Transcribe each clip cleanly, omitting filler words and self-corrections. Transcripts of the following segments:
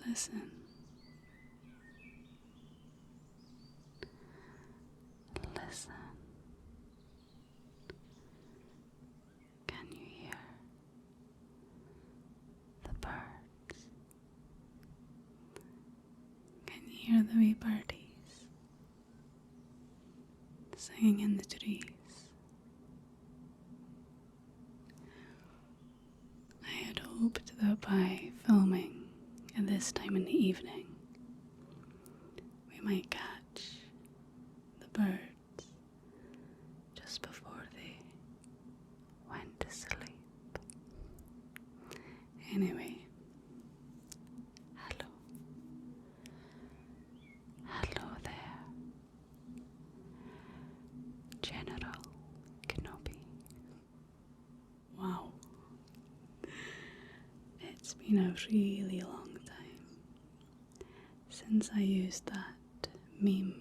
Listen. Listen. Can you hear the birds? Can you hear the wee birdies singing in the trees? I had hoped that by filming at this time in the evening, we might catch the birds just before they went to sleep. Anyway, hello. Hello there, General Kenobi. Wow. It's been a really long time since I used that meme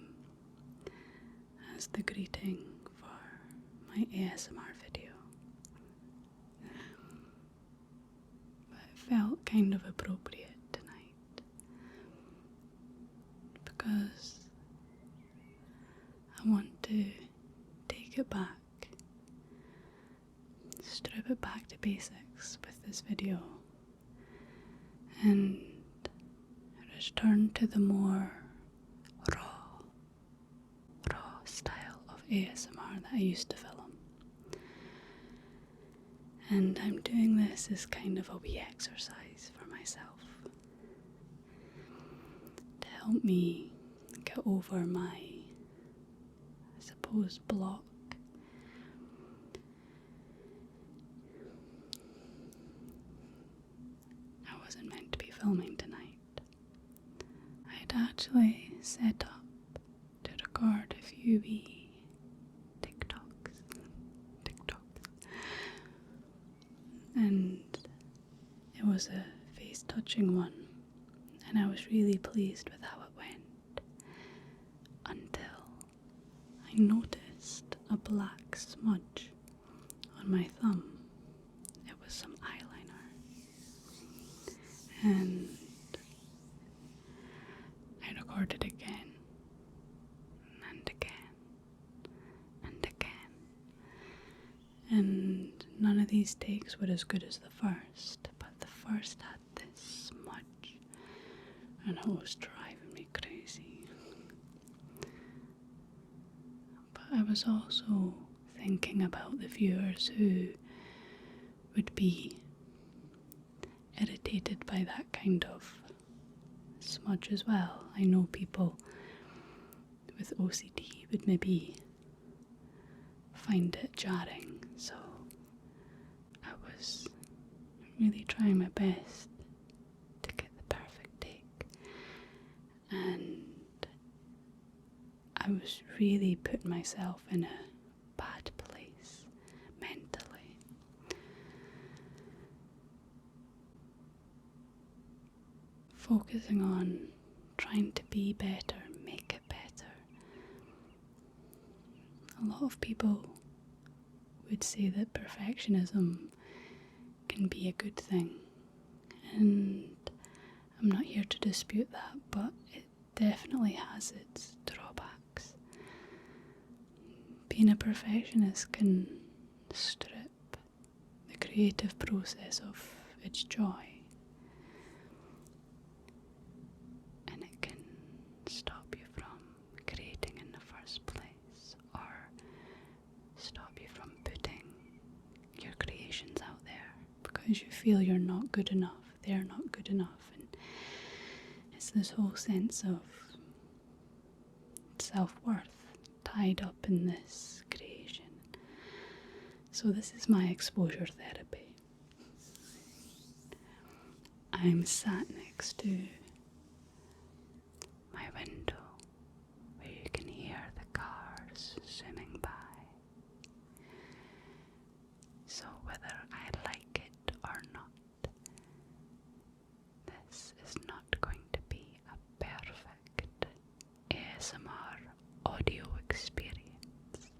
as the greeting for my ASMR video. But it felt kind of appropriate tonight because I want to take it back, strip it back to basics with this video, and return to the more raw style of ASMR that I used to film. And I'm doing this as kind of a wee exercise for myself to help me get over my, I suppose, block. I wasn't meant to be filming tonight. I'd actually set up to record a few wee TikToks. And it was a face-touching one, and I was really pleased with how it went until I noticed a black smudge on my thumb. It was some eyeliner, and I recorded again and again and again, and none of these takes were as good as the first, but the first had this smudge and it was driving me crazy. But I was also thinking about the viewers who would be irritated by that kind of smudge as well. I know people with OCD would maybe find it jarring, so I was really trying my best to get the perfect take, and I was really putting myself in a bad place mentally. Focusing on trying to be better, make it better. A lot of people would say that perfectionism can be a good thing, and I'm not here to dispute that, but it definitely has its drawbacks. Being a perfectionist can strip the creative process of its joy, and it can stop you from creating in the first place, or stop you from putting your creations out there because you feel you're not good enough, they're not good enough, and it's this whole sense of self-worth tied up in this creation. So this is my exposure therapy. I'm sat next to my window where you can hear the cars zooming by. So whether I like it or not, this is not going to be a perfect ASMR audio experience.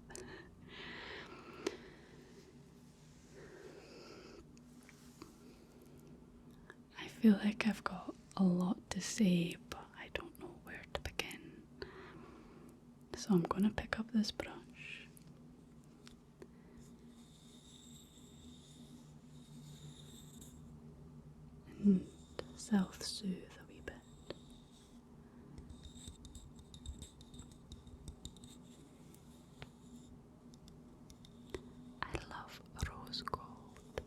I feel like I've got a lot to say, but I don't know where to begin. So I'm going to pick up this brush and self-soothe a wee bit. I love rose gold.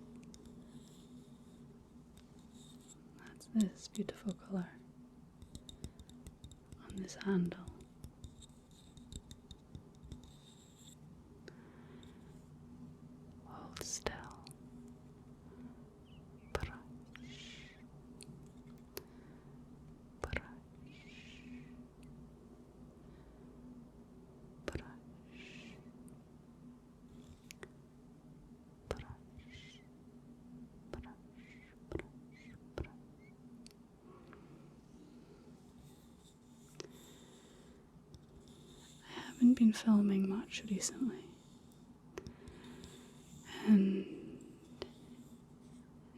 That's this beautiful colour on this handle. Hold still. Brush. Brush. Brush. Brush. Brush. Brush. Brush. I haven't been filming much recently, and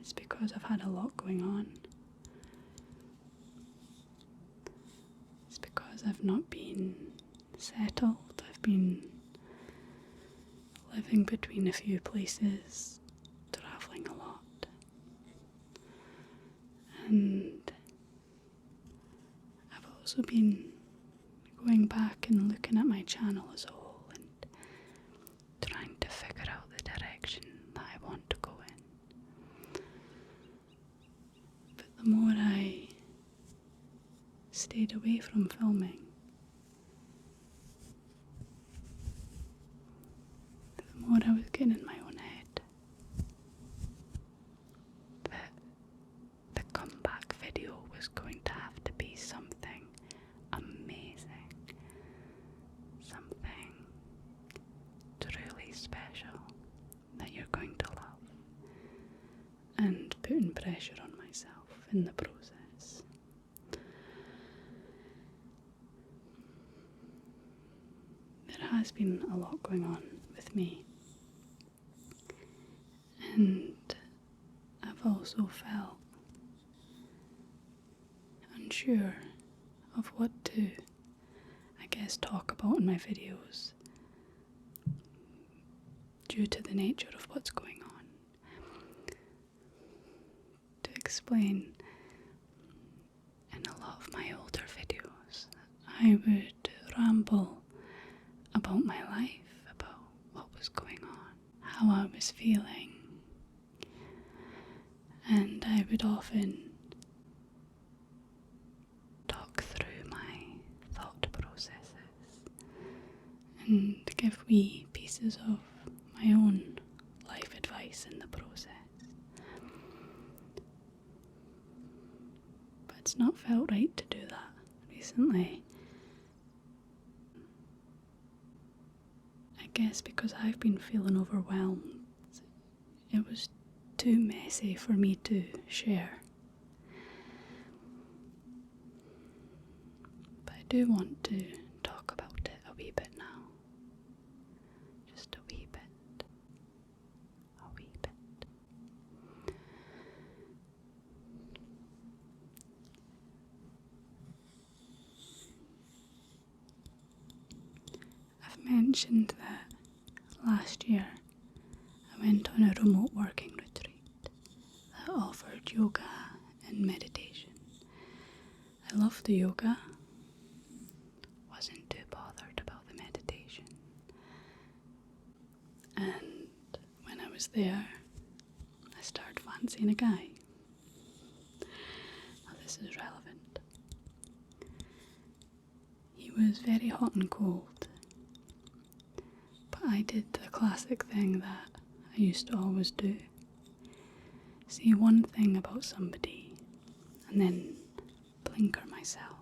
it's because I've had a lot going on. It's because I've not been settled. I've been living between a few places, travelling a lot, and I've also been going back and looking at my channel as a whole and trying to figure out the direction that I want to go in. But the more I stayed away from filming, the more I was getting in my own head that the comeback video was going to have to be something amazing, something truly special that you're going to love, and putting pressure on myself in the process. There has been a lot going on with me, and I've also felt unsure of what to, I guess, talk about in my videos due to the nature of what's going on. To explain, in a lot of my older videos, I would ramble about my life, about what was going on, how I was feeling, and I would often talk through my thought processes and give wee pieces of my own life advice in the process. But it's not felt right to do that recently. I guess because I've been feeling overwhelmed, it was too messy for me to share. But I do want to talk about it a wee bit now. Just a wee bit. A wee bit. I've mentioned that last year I went on a remote working retreat that offered yoga and meditation. I loved the yoga, wasn't too bothered about the meditation. And when I was there, I started fancying a guy. Now this is relevant. He was very hot and cold, but I did the classic thing that I used to always do. See one thing about somebody and then blinker myself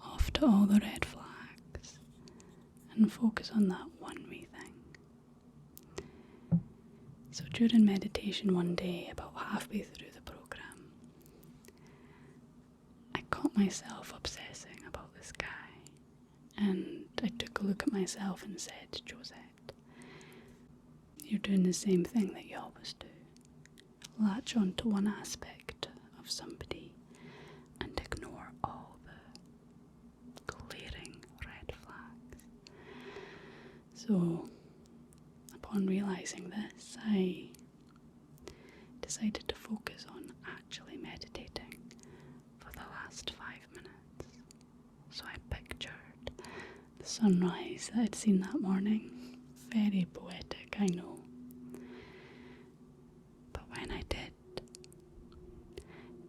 off to all the red flags and focus on that one wee thing. So during meditation one day, about halfway through the program, I caught myself obsessing about this guy, and I took a look at myself and said, Josette, you're doing the same thing that you always do. Latch onto one aspect of somebody So, upon realising this, I decided to focus on actually meditating for the last 5 minutes. So I pictured the sunrise that I'd seen that morning. Very poetic, I know. But when I did,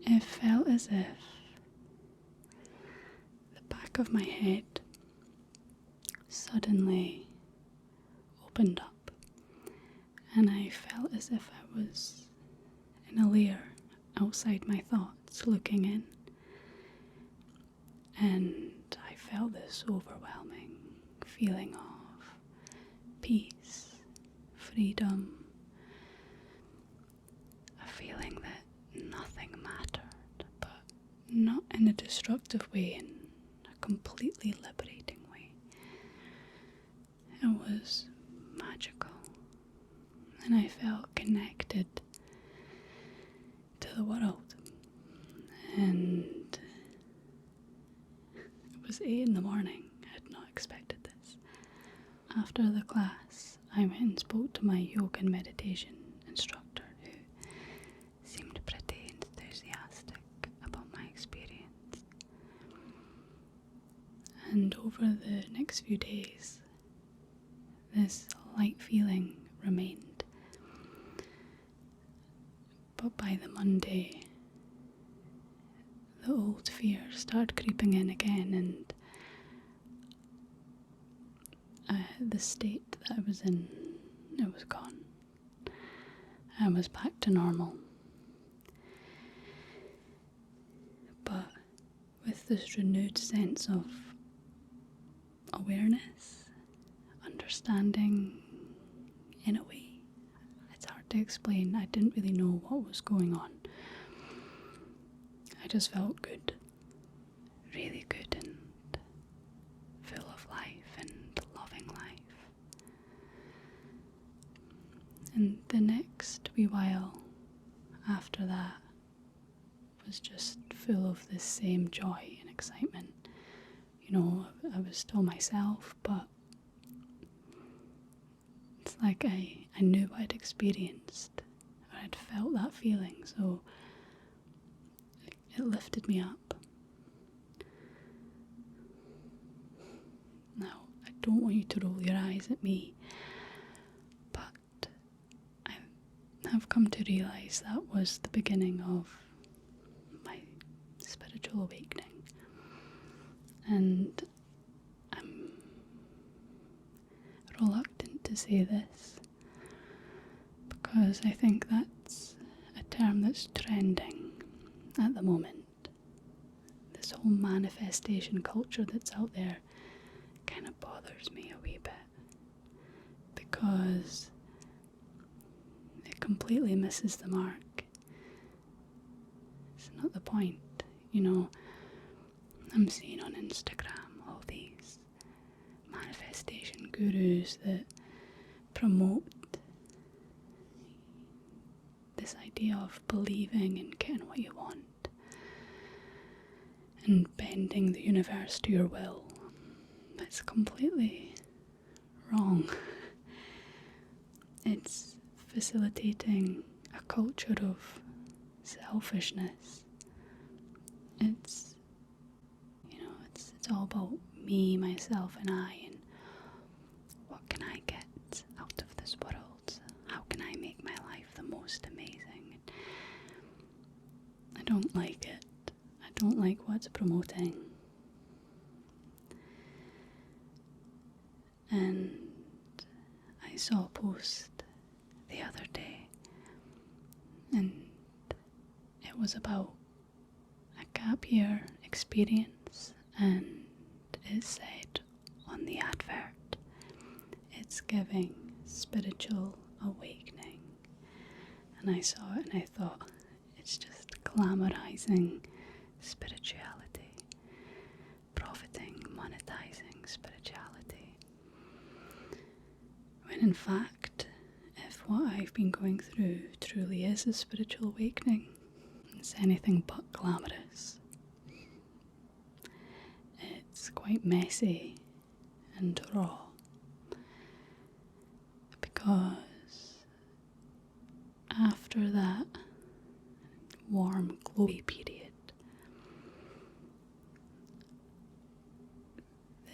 it felt as if the back of my head suddenly opened up, and I felt as if I was in a layer outside my thoughts looking in, and I felt this overwhelming feeling of peace, freedom, a feeling that nothing mattered, but not in a destructive way, in a completely liberating way. It was magical, and I felt connected to the world. And it was 8 in the morning. I had not expected this. After the class, I went and spoke to my yoga and meditation instructor, who seemed pretty enthusiastic about my experience. And over the next few days, this light feeling remained. But by the Monday, the old fear started creeping in again, and the state that I was in, it was gone. I was back to normal. But with this renewed sense of awareness, understanding, in a way, it's hard to explain. I didn't really know what was going on. I just felt good, really good, and full of life and loving life. And the next wee while after that was just full of this same joy and excitement. You know, I was still myself, but it's like I knew what I'd experienced. I'd felt that feeling, so it lifted me up. Now, I don't want you to roll your eyes at me, but I've come to realise that was the beginning of my spiritual awakening. And I'm reluctant to say this, because I think that's a term that's trending at the moment. This whole manifestation culture that's out there kind of bothers me a wee bit, because it completely misses the mark. It's not the point, you know. I'm seeing on Instagram all these manifestation gurus that promote this idea of believing and getting what you want and bending the universe to your will. It's completely wrong. It's facilitating a culture of selfishness. It's all about me, myself, and I, and what can I get out of this world? How can I make my life the most amazing? I don't like it. I don't like what it's promoting. And I saw a post the other day, and it was about a gap year experience, and it said on the advert, it's giving spiritual awakening. And I saw it and I thought, it's just glamorizing spirituality, profiting, monetizing spirituality. When in fact, if what I've been going through truly is a spiritual awakening, it's anything but glamorous. It's quite messy and raw. because after that warm, glowy period,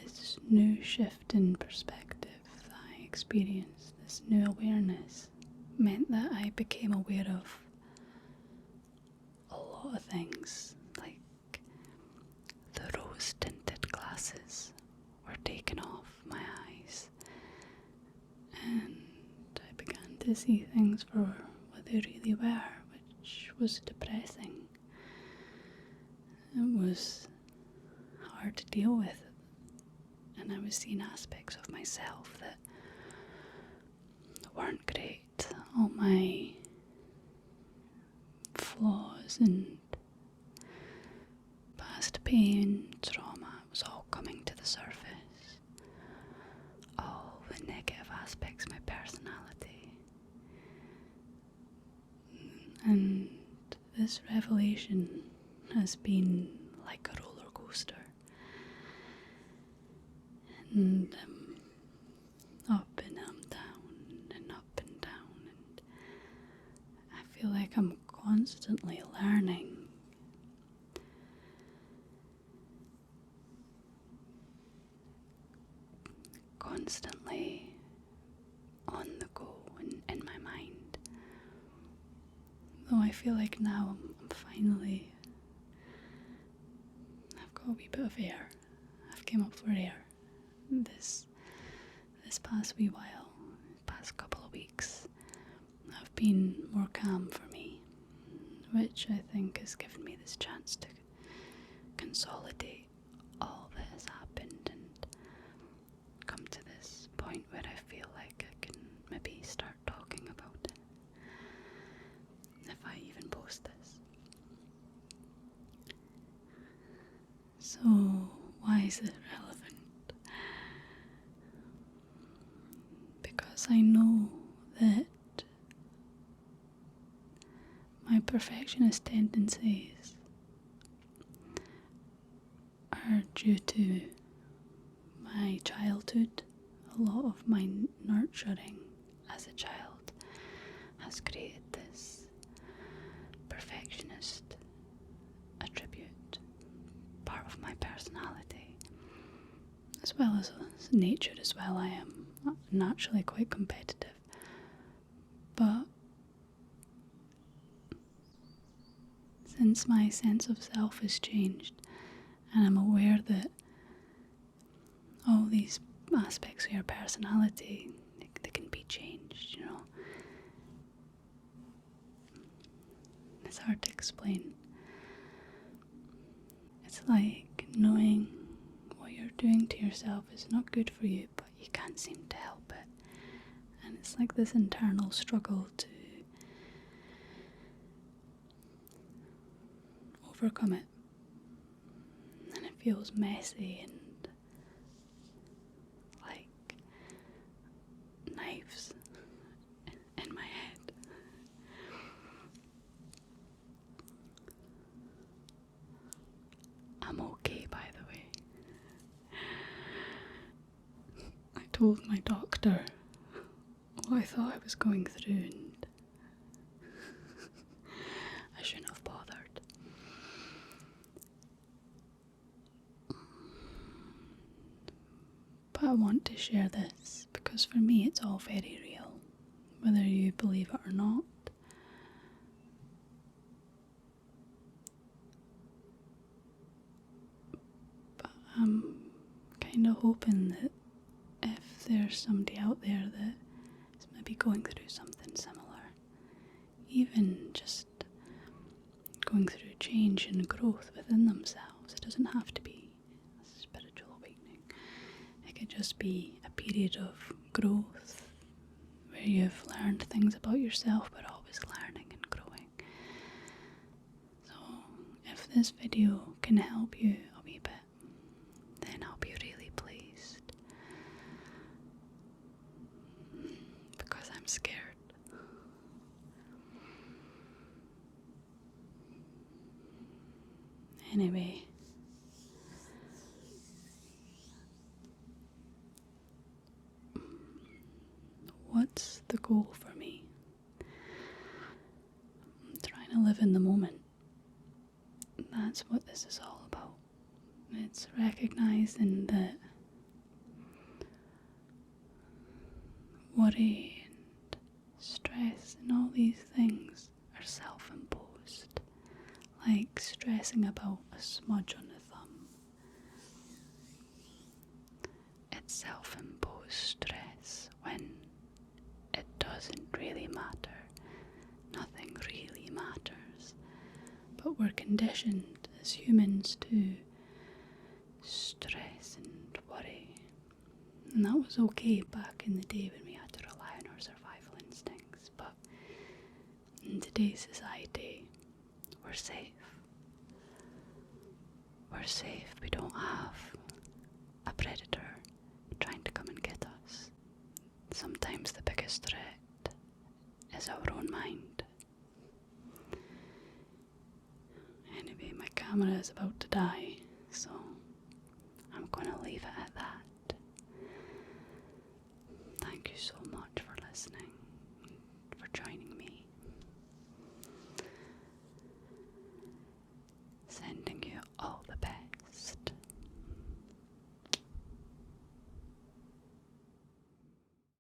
this new shift in perspective that I experienced, this new awareness, meant that I became aware of a lot of things, like the rose-tinted glasses were taken off my eyes, and I began to see things for what they really were, which was depressing. It was hard to deal with, and I was seeing aspects of myself that weren't great. All my flaws and past pain, trauma was all coming to the surface. All the negative aspects of my personality. And this revelation has been like a roller coaster. And up and down and up and down, and I feel like I'm constantly learning. Constantly on the go and in my mind. Though I feel like now I'm finally, I've got a wee bit of air. I've came up for air this past wee while, past couple of weeks. Have been more calm for me, which I think has given me this chance to consolidate all that has happened and come to this point where I feel like I can maybe start talking about it, if I even post this. So, why is it relevant? Because I know that my perfectionist tendencies are due to my childhood. A lot of my nurturing as a child has created this perfectionist attribute, part of my personality, as well as nature as well. I am naturally quite competitive, but since my sense of self has changed and I'm aware that all these aspects of your personality, they can be changed, It's hard to explain. It's like knowing what you're doing to yourself is not good for you, but you can't seem to help it. And it's like this internal struggle to overcome it. And it feels messy and like knives in my head. I'm okay, by the way. I told my doctor what I thought I was going through, and I shouldn't have bothered. But I want to share this because for me it's all very real, whether you believe it or not. But I'm kind of hoping that if there's somebody out there that is maybe going through something similar, even just going through change and growth within themselves, it doesn't have to be a spiritual awakening. It could just be a period of growth where you've learned things about yourself but always learning and growing. So if this video can help you a wee bit, then I'll be really pleased, because I'm scared. Anyway, what's the goal for me. I'm trying to live in the moment. That's what this is all about. It's recognizing that worry and stress and all these things are self-imposed, like stressing about a smudge on the thumb. It's self-imposed stress when it doesn't really matter. Nothing really matters. But we're conditioned as humans to stress and worry. And that was okay back in the day when we had to rely on our survival instincts. But in today's society, we're safe. We're safe. We don't have a predator trying to come and get us. Sometimes the biggest threat is our own mind. Anyway, my camera is about to die, so I'm going to leave it at that. Thank you so much for listening, for joining